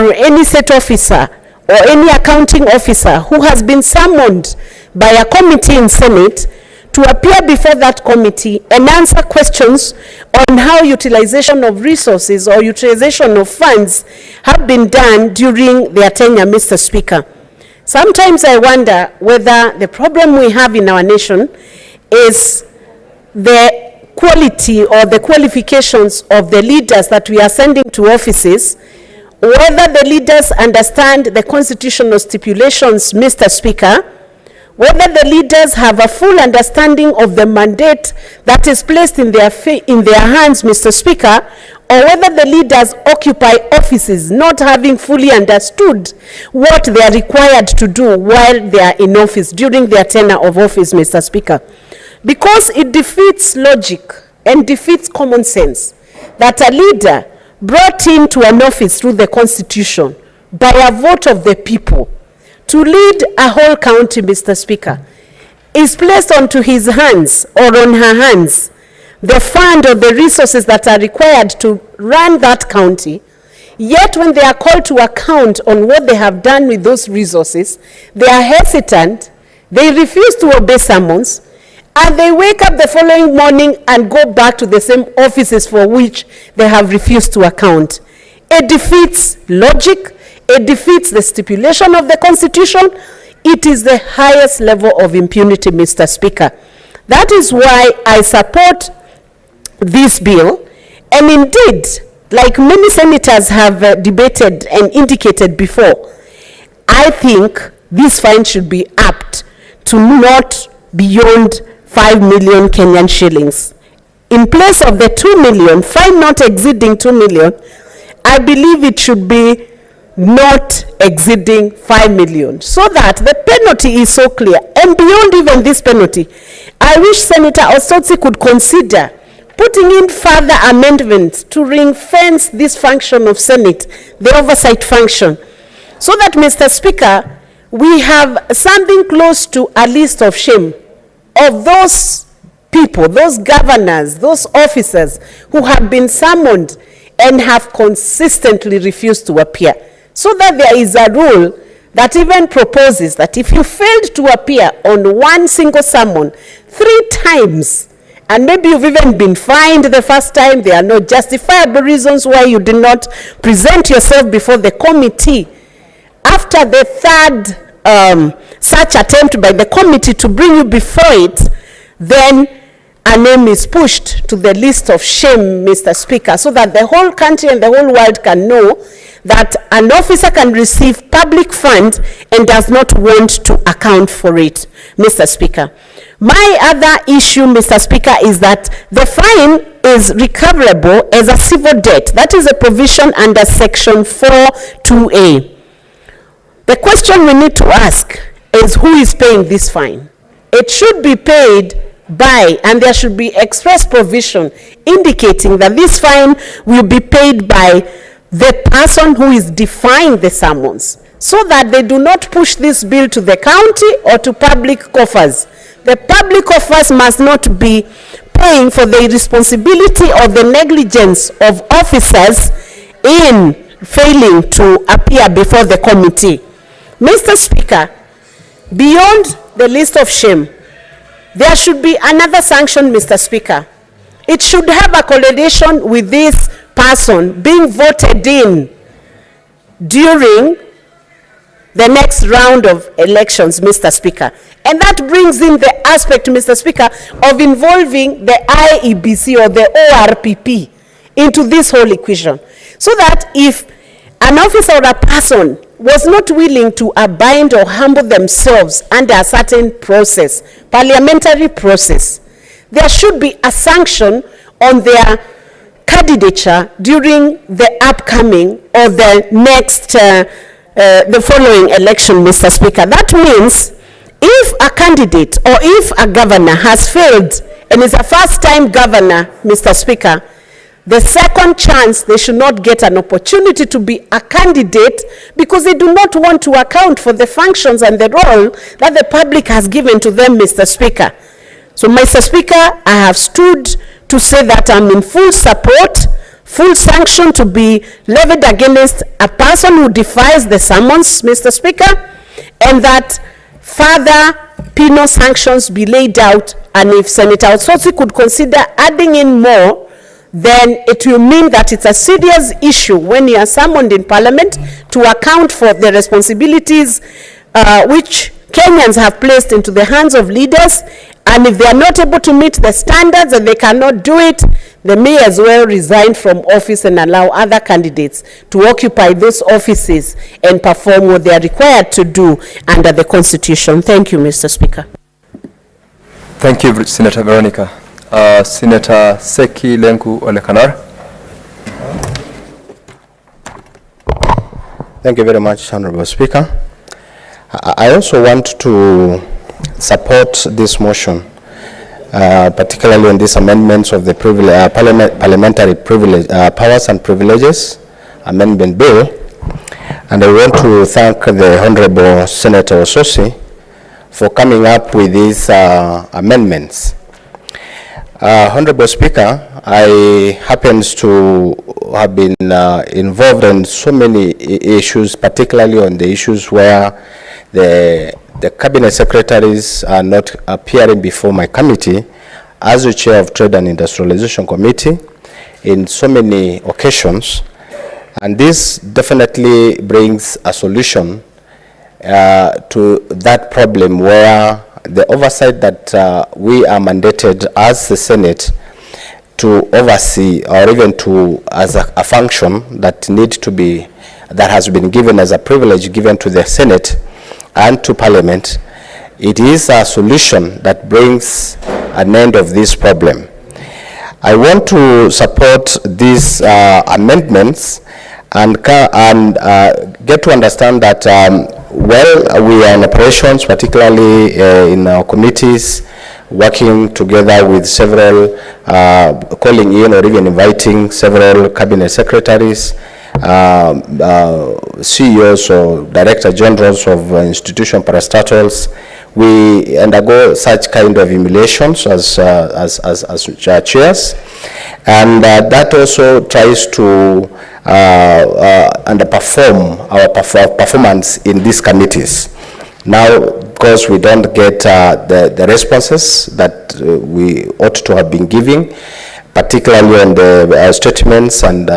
to any state officer or any accounting officer who has been summoned by a committee in Senate to appear before that committee and answer questions on how utilization of resources or utilization of funds have been done during their tenure, Mr. Speaker. Sometimes I wonder whether the problem we have in our nation is the quality or the qualifications of the leaders that we are sending to offices, whether the leaders understand the constitutional stipulations, Mr. Speaker, whether the leaders have a full understanding of the mandate that is placed in their hands, Mr. Speaker, or whether the leaders occupy offices not having fully understood what they are required to do while they are in office, during their tenure of office, Mr. Speaker. Because it defeats logic and defeats common sense that a leader brought into an office through the Constitution by a vote of the people to lead a whole county, Mr. Speaker, is placed onto his hands or on her hands the fund or the resources that are required to run that county. Yet when they are called to account on what they have done with those resources, they are hesitant, they refuse to obey summons, and they wake up the following morning and go back to the same offices for which they have refused to account. It defeats logic. It defeats the stipulation of the Constitution. It is the highest level of impunity, Mr. Speaker. That is why I support this bill. And indeed, like many senators have debated and indicated before, I think this fine should be upped to not beyond 5 million Kenyan shillings. In place of the 2 million, fine not exceeding 2 million, I believe it should be not exceeding 5 million, so that the penalty is so clear. And beyond even this penalty, I wish Senator Osotsi could consider putting in further amendments to ring-fence this function of Senate, the oversight function, so that, Mr. Speaker, we have something close to a list of shame of those people, those governors, those officers who have been summoned and have consistently refused to appear. So that there is a rule that even proposes that if you failed to appear on one single summon 3 times, and maybe you've even been fined the first time, there are no justifiable reasons why you did not present yourself before the committee. After the third such attempt by the committee to bring you before it, then a name is pushed to the list of shame, Mr. Speaker, so that the whole country and the whole world can know that an officer can receive public funds and does not want to account for it, Mr. Speaker. My other issue, Mr. Speaker, is that the fine is recoverable as a civil debt. That is a provision under Section 4(2)(a). The question we need to ask is who is paying this fine? It should be paid by, and there should be express provision indicating that this fine will be paid by the person who is defying the summons, so that they do not push this bill to the county or to public coffers. The public coffers must not be paying for the irresponsibility or the negligence of officers in failing to appear before the committee. Mr. Speaker, beyond the list of shame, there should be another sanction, Mr. Speaker. It should have a correlation with this person being voted in during the next round of elections, Mr. Speaker. And that brings in the aspect, Mr. Speaker, of involving the IEBC or the ORPP into this whole equation. So that if an officer or a person was not willing to abide or humble themselves under a certain process, parliamentary process, there should be a sanction on their candidature during the upcoming or the next, the following election, Mr. Speaker. That means if a candidate or if a governor has failed and is a first-time governor, Mr. Speaker, the second chance, they should not get an opportunity to be a candidate because they do not want to account for the functions and the role that the public has given to them, Mr. Speaker. So, Mr. Speaker, I have stood to say that I'm in full support full sanction to be levied against a person who defies the summons, Mr. Speaker, and that further penal sanctions be laid out. And if Senator Otsotsi could consider adding in more, then it will mean that it's a serious issue when you are summoned in Parliament to account for the responsibilities which Kenyans have placed into the hands of leaders. And if they are not able to meet the standards and they cannot do it, they may as well resign from office and allow other candidates to occupy those offices and perform what they are required to do under the Constitution. Thank you, Mr. Speaker. Thank you, Senator Veronica. Senator Seki Lenku Olekanar. Thank you very much, Honorable Speaker. I also want to support this motion, particularly on these amendments of the parliamentary powers and privileges amendment bill. And I want to thank the Honorable Senator Otsotsi for coming up with these amendments. Honorable Speaker, I happen to have been involved in so many issues, particularly on the issues where the cabinet secretaries are not appearing before my committee as the chair of Trade and Industrialization Committee in so many occasions. And this definitely brings a solution to that problem, where the oversight that we are mandated as the Senate to oversee, or even to as a function that needs to be, that has been given as a privilege given to the Senate and to Parliament, it is a solution that brings an end of this problem. I want to support these amendments and get to understand that while we are in operations, particularly in our committees, working together with several, calling in or even inviting several cabinet secretaries, CEOs or director generals of institution parastatals, we undergo such kind of emulations as chairs, and that also tries to underperform our performance in these committees. Now, because we don't get the responses that we ought to have been giving, particularly on the statements and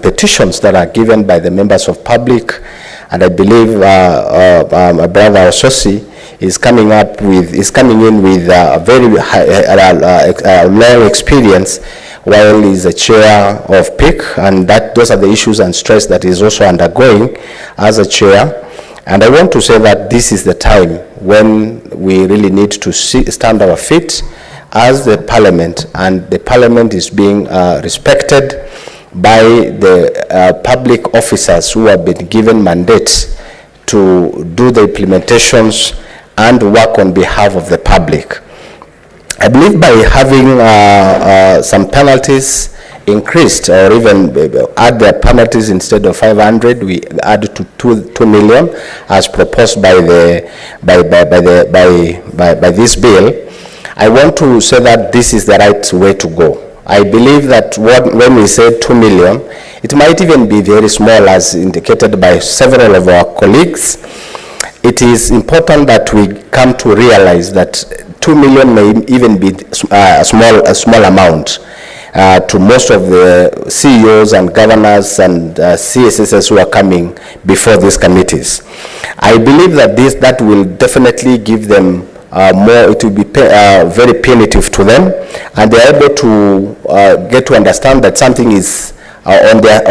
petitions that are given by the members of public. And I believe my brother Otsotsi is coming in with a very long experience while he's the chair of PIC, and those are the issues and stress that is also undergoing as a chair. And I want to say that this is the time when we really need to stand our feet as the Parliament, and the Parliament is being respected by the public officers who have been given mandates to do the implementations and work on behalf of the public. I believe by having some penalties increased, or even add the penalties instead of 500, we add to 2 million as proposed by this bill. I want to say that this is the right way to go. I believe that when we say 2 million, it might even be very small, as indicated by several of our colleagues. It is important that we come to realize that 2 million may even be a small amount to most of the CEOs and governors and CSSs who are coming before these committees. I believe that that will definitely give them more. It will be very punitive to them, and they are able to get to understand that something is on their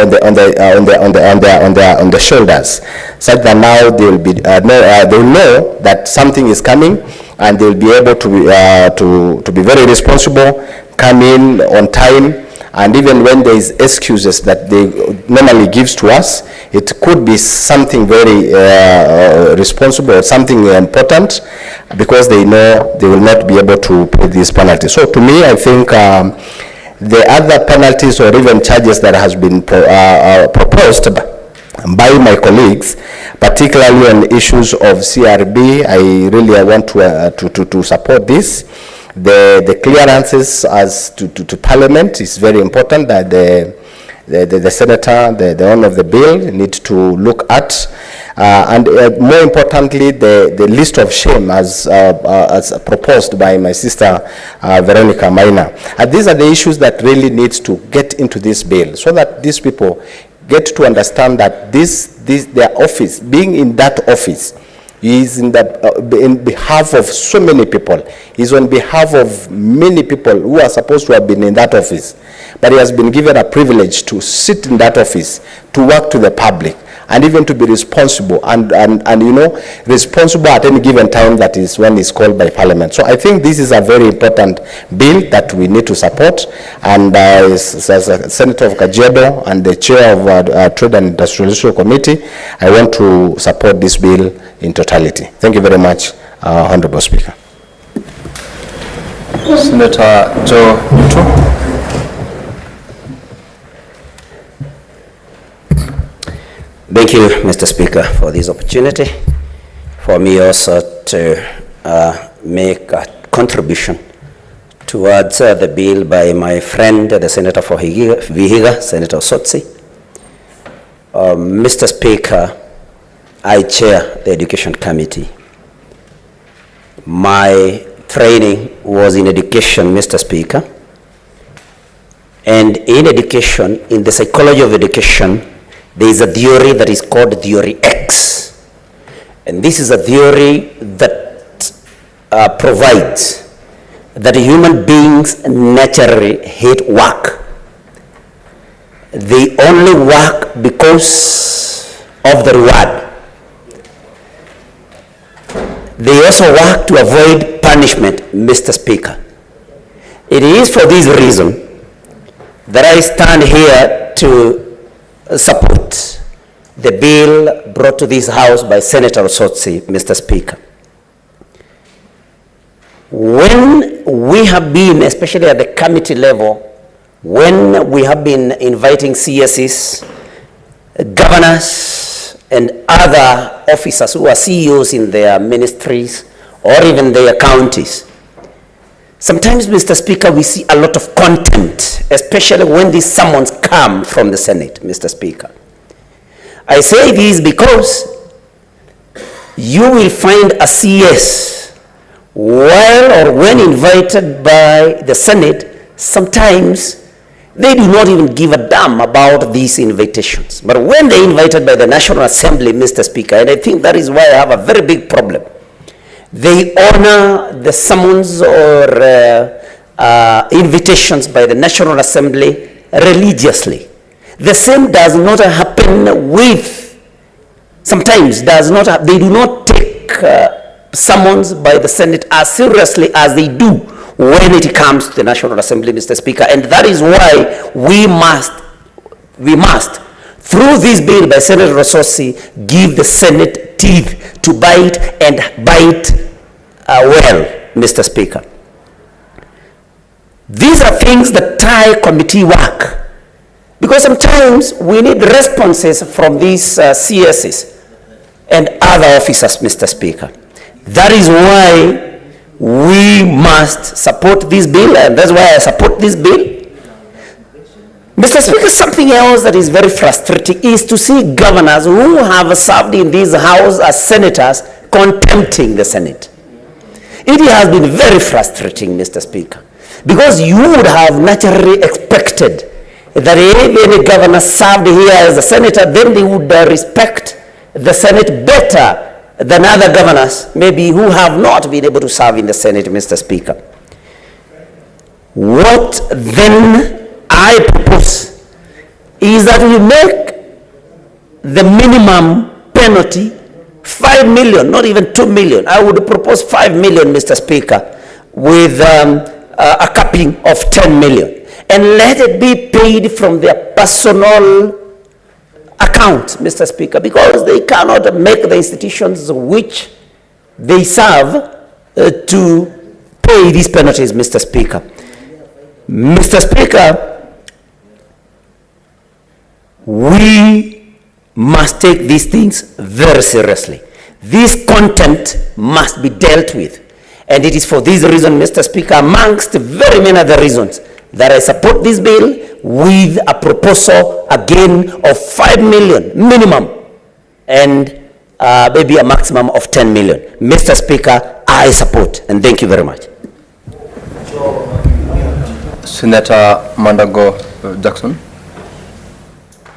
shoulders, such that now they will be they will know that something is coming, and they will be able to be very responsible, come in on time, and even when there is excuses that they normally gives to us, it could be something very responsible, something important, because they know they will not be able to pay these penalties. So to me, I think the other penalties or even charges that has been proposed by my colleagues, particularly on issues of CRB, I want to support this. The clearances as to Parliament is very important, that the senator, the owner of the bill, need to look at, and more importantly, the list of shame as proposed by my sister Veronica Maina. And these are the issues that really needs to get into this bill, so that these people get to understand that their office, being in that office, is in behalf of so many people. He's on behalf of many people who are supposed to have been in that office. But he has been given a privilege to sit in that office, to work to the public, and even to be responsible, and you know, responsible at any given time, that is when he's called by Parliament. So I think this is a very important bill that we need to support, and as a Senator of Kajiado and the chair of Trade and Industrial Committee, I want to support this bill in totality. Thank you very much, Honorable Speaker. Senator Joe Ruto. Thank you, Mr. Speaker, for this opportunity for me also to make a contribution towards the bill by my friend, the Senator for Vihiga, Senator Sotsi. Mr. Speaker, I chair the Education Committee. My training was in education, Mr. Speaker, and in education, in the psychology of education, there is a theory that is called Theory X. And this is a theory that provides that human beings naturally hate work. They only work because of the reward. They also work to avoid punishment, Mr. Speaker. It is for this reason that I stand here to support the bill brought to this House by Senator Sotsi, Mr. Speaker. When we have been, especially at the committee level, when we have been inviting CSs, governors, and other officers who are CEOs in their ministries or even their counties, sometimes, Mr. Speaker, we see a lot of contempt, especially when these summons come from the Senate, Mr. Speaker. I say this because you will find a CS, while or when invited by the Senate, sometimes they do not even give a damn about these invitations. But when they're invited by the National Assembly, Mr. Speaker, and I think that is why I have a very big problem, they honor the summons or invitations by the National Assembly religiously. The same does not happen with, sometimes does not, they do not take summons by the Senate as seriously as they do when it comes to the National Assembly, Mr. Speaker. And that is why we must, through this bill by Senator Sotsi, give the Senate teeth to bite, and bite well, Mr. Speaker. These are things that tie committee work, because sometimes we need responses from these CSs and other officers, Mr. Speaker. That is why we must support this bill, and that's why I support this bill. Mr. Speaker, something else that is very frustrating is to see governors who have served in this House as senators contempting the Senate. It has been very frustrating, Mr. Speaker, because you would have naturally expected that if any governor served here as a senator, then they would respect the Senate better than other governors, maybe who have not been able to serve in the Senate, Mr. Speaker. What then I propose is that we make the minimum penalty 5 million, not even 2 million. I would propose 5 million, Mr. Speaker, with a capping of 10 million. And let it be paid from their personal account, Mr. Speaker, because they cannot make the institutions which they serve to pay these penalties, Mr. Speaker. Mr. Speaker, we must take these things very seriously. This contempt must be dealt with. And it is for this reason, Mr. Speaker, amongst very many other reasons, that I support this bill with a proposal again of 5 million minimum and maybe a maximum of 10 million. Mr. Speaker, I support, and thank you very much. Senator Mandago Jackson.